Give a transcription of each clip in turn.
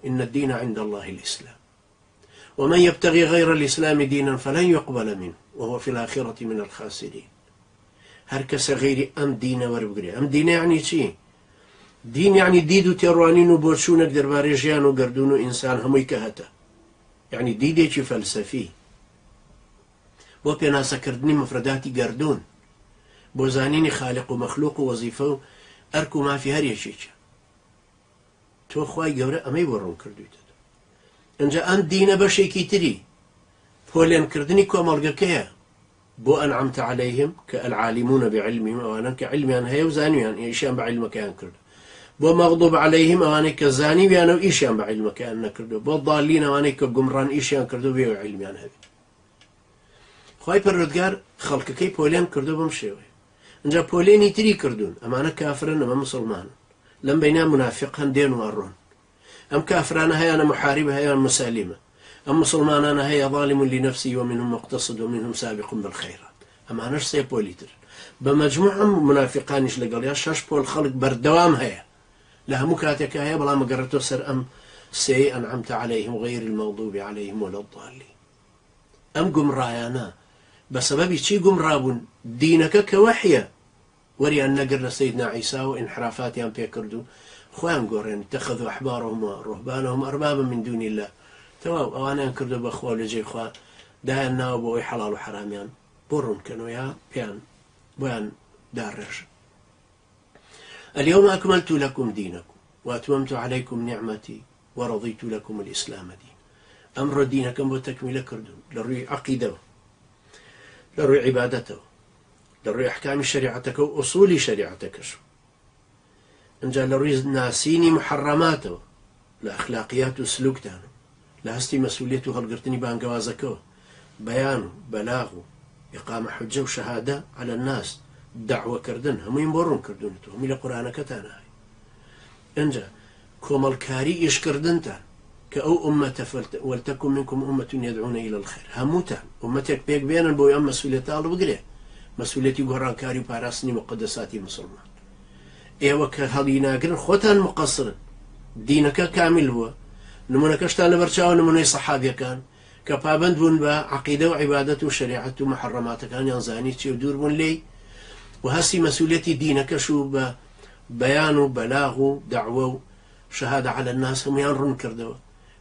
إن الدين عند الله الإسلام ومن يبتغي غير الإسلام دينا فلن يقبل منه وهو في الآخرة من الخاسرين. هر کس غير أم دين وربقري. أم دين يعني چی؟ دين يعني ديدو تيروانين وبوشونك درباري جيان وقردون إنسان هموي كهتا، يعني ديدي فلسفي بۆ پێناسەکردنی مفرداتی گەردوون، بۆ زانینی خالق و مەخلوق و وەزیفە و ئەرک و مافی هەر یەکێکە. تۆ خوای گەورە ئەمەی بۆ ڕوون کردوویتە. ئەنجا ئەم دینە بەشێکی تری پۆلێنکردنی کۆمەڵگەکەیە بۆ ئەنعەمتە عەلەیهم کە العالمون بعلمهم ئەوانە کە عیلمیان هەیە و زانیویان ئیشیان بە عیلمەکەیان کردو، بۆ مەغضوب عەلەیهم ئەوانەی کە زانیویانە و ئیشیان بە عیلمەکەیان نەکردو، بۆ ضالین ئەوانەی کە گومڕان ئیشیان کردو بێ و عیلمیان هەبێت. خوای پەروەردگار خەڵکەکەی پۆلێن کردو بەم شێوەیە. ئەنجا پۆلێنی تری کردوون، ئەمانە کافرن ئەمە مسلمانن، لەم بەینا منافق هەن دێن و ئەڕۆن. ئەم کافرانە هەیەنە محارب هەیەن مسالیمە، ئەم مسلمانانە هەیە ظالم لنفسه ومنهم مقتصد ومنهم سابق بالخيرات. ئەمانەش سێ پۆلی تر بە مەجموع ئەم منافقانیش لەگەڵیا 6 پۆل خەڵک بەردەوام هەیە لە هەموو کاتێکە هەیە، بەڵام ئەگەڕێتەوە سەر ئەم سێ ئەنعەمتە عەلەیهم غەیری المەغضوب عەلەیهم ولا الضالین. ئەم گومڕایانە بسبب چی گمڕابوون؟ دینەکە کە وەحیە وەریان نەگرت لە سەیدنا عیسا و ئینحرافاتیان پێ کردو، خۆیان گۆڕێن اتەخەذوا ئەحبارهم وڕهبانهم ئەربابا من دون الله. تەواو ئەوانیان کردو بە خوا لە جێی خوا، دایان ناوە بۆ ئەوەی حەڵاڵ و حەرامیان بۆ ڕوونکەنەوە یا پێیان بۆیان داڕێژن. اليوم أكملت لكم دينكم وأتممت عليكم نعمتي ورضيت لكم الإسلام دين. أمر دينكم بۆ تەکمیلە کردوون لە ڕووی عەقیدەوە، لە ڕووی عیبادەتەوە، لە ڕووی ئەحکامی شەریعەتەکە و ئوسولی شەریعەتەکەش، ئەنجا لە ڕووی ناسینی محەڕەماتەوە، لە ئەخلاقیات و سلوکتانە، لە هەستی مەسئولیەت و هەڵگرتنی بانگەوازەکەەوە، بەیان و بەلاغ و ئیقامە حوجە و شەهادە عەلە الناس، دەعوەکردن، هەموویان بۆ ڕوون کردوونەوە، هەمووی لە قورئانەکەتانە هەیە. ئەنجا کۆمەڵکاری ئیشکردنتان کە ئەو ئومەتە وەلتەکن منکم ئومەتون یەدعون إلى الخير، هەمووتان ئومەتێک پێک بێنن بۆی ئەم مەسئولیەتە هەڵبگرێ، مەسئولیەتی گۆڕانکاری و پاراستنی مقدساتی مسلمان. ئێوە کە هەڵی ناگرن خۆتان مقەسرن، دینەکە کامل بووە. نمونەکەشتان لەبەرچاوە نمونەی سەحابیەکان کە پابند بوون بە عەقیدە و عیبادەت و شەریعەت و محەڕەماتەکانیان زانی چی و دوور بوون لێی، و هەستی مەسئولیەتی دینەکەش و بە بەیان و بەلاغ و دەعوە و شەهادە عەلە الناس هەموویان ڕوون کردەوە.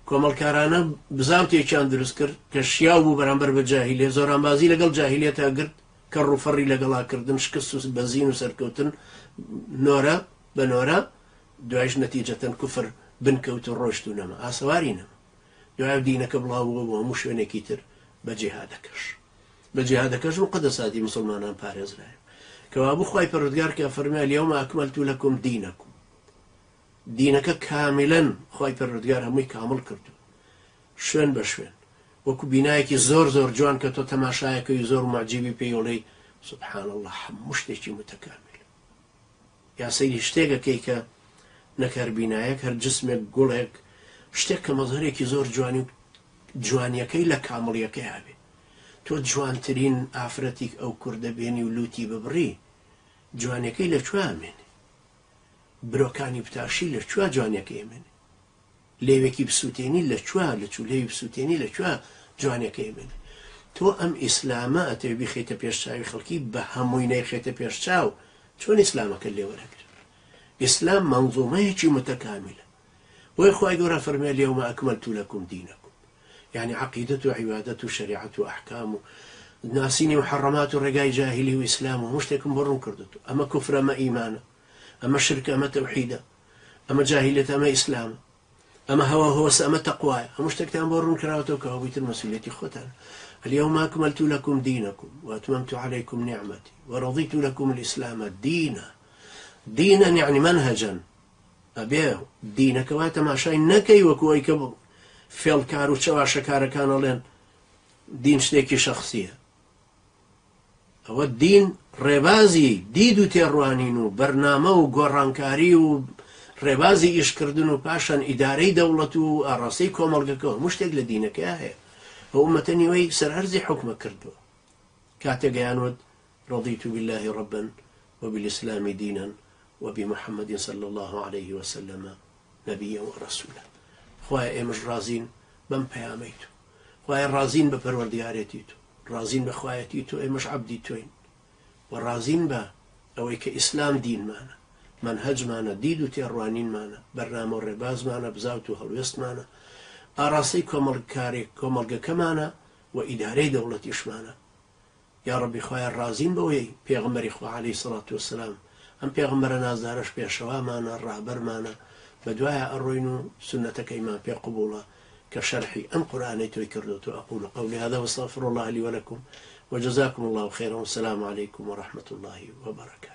کۆمەڵکارانە بزاوتێکیان دروست کرد کە شیاو بوو بەرامبەر بە جاهیلیە، زۆرانبازی لەگەڵ جاهیلیەتا گرت کە ڕووفەڕی لەگەڵاکردن، شکست و بەزین و سەرکەوتن نۆرە بە نۆرە، دوایش نەتیجەتەن کوفر بنکەوت و ڕۆشت و نەما ئاسەواری نەما. دوای دینەکە بڵاو بووە بۆ هەموو شوێنێکی تر بە جیهادەکەش. بە جیهادەکەش مقدساتی مسلمانان پارێزرایە، کەوا بوو خوای پەروەردگار کە فەرمێ اليوم أكملت لكم دينكم. دینەکە کاملەن خوای پەروەردگار هەمووی کامل کردو، شوێن بە شوێن، وەکو بینایەکی زۆر زۆر جوان کە تۆ تەماشایەکەی زۆر معجیبی پێیڵەی سبحان الله هەموو شتێکی متەکامل. یا سەیری شتێکەکەی کە نەکار بینایەک هەر جسمێک گوڵێک شتێک کە مەزهەرێکی زۆر جوانی و جوانیەکەی لە کامڵیەکەی هەبێ. تۆ جوانترین ئافرەتێک ئەو کوردە بێنی و لوتی ببڕی، جوانیەکەی لەکوێ ئەمێنێ؟ برۆکانی پتاشی لەکوێ جوانیەکەی ئەمێنێ؟ لێوێکی بسووتێنی لەکوێ؟ لە چولەیەکی بسووتێنی لەکوێ جوانیەکەی ئەمێنێ؟ تۆ ئەم ئیسلامە ئەتەوێ بیخەیتە پێشچاوی خەڵکی بە هەمووی نەیخێتە پێشچاو، چۆن ئیسلامەکە لێوەرەگرن؟ ئیسلام مەنظومەیەکی متەکاملە. بۆی خوای گەورە فەرمێ اليوم أكملت لكم دينكم، يعني عقیدەت و عیبادەت و شەریعەت و ئەحکام و ناسینی محەڕەمات و ڕێگای جاهیلی و ئیسلام و هەموو شتێکم بۆ ڕوون کردووە. ئەمە کوفرە، ئەمە ئیمانە، ئەمە شرکە، ئەمە تەوحیدە، ئەمە جاهیلێت، ئەمە ئیسلامە، ئەمە هەوا هەوەسە، ئەمە تەقوایە، هەموو شتێکتان بۆ ڕوون کراوەتەوە کە هەوڵیتر مەسئولیەتی خۆتان. اليوم أكملت لكم دينكم وأتممت عليكم نعمتي ورضيت لكم الإسلام دينا. دينا يعني منهجا، أبيه دينك واتماشاي نكي وكوي كبر فێڵ کار و چەواشە کارەکان ئەڵێن دین شتێکی شەخسیە. ئەوە دین ڕێبازی دید و تێڕوانین و بەرنامە و گۆڕانکاری و ڕێبازی ئیشکردن و پاشان ئیدارەی دەوڵەت و ئاڕاستەی کۆمەڵگەکەەوە هەموو شتێک لە دینەکە هەیە. ئەو ئومەتە نیوەی سەرهەرزی حوکمە کردووە کاتێک گەیانوت رضيت بالله ربا وبالإسلام دينا وبمحمد صلى الله عليه وسلم نبيا ورسولا. خوای ئێمەش ڕازین بەم پەیامەی تو، خوای ڕازین بە پەروەردگارێتی تو، ڕازین بە خوایەتی تو، ئێمەش عەبدی تۆین و ڕازین بە ئەوەی کە ئیسلام دینمانە، منهەجمانە، دید و تێڕوانینمانە، بەرنامە و ڕێبازمانە، بزاوت و هەڵوێستمانە، ئاڕاستەی کۆمەڵگەکەمانە و ئیدارەی دەوڵەتیشمانە. یا ڕەبی خوایە ڕازین بەوەی پێغەمبەری خوا عەلەیهی سەڵات وەسەلام ئەم پێغەمبەرە نازدارەش پێشەوامانە، ڕاهبەرمانە، بە دوایە ئەڕۆین و سنەتەکەیمان پێ قبوڵە کە شەرحی ئەم قورئانەی تۆی کردوتەوە. أقول قولي هذا واستغفر الله لي ولكم وجزاكم الله خيرا والسلام عليكم ورحمة الله وبركاته.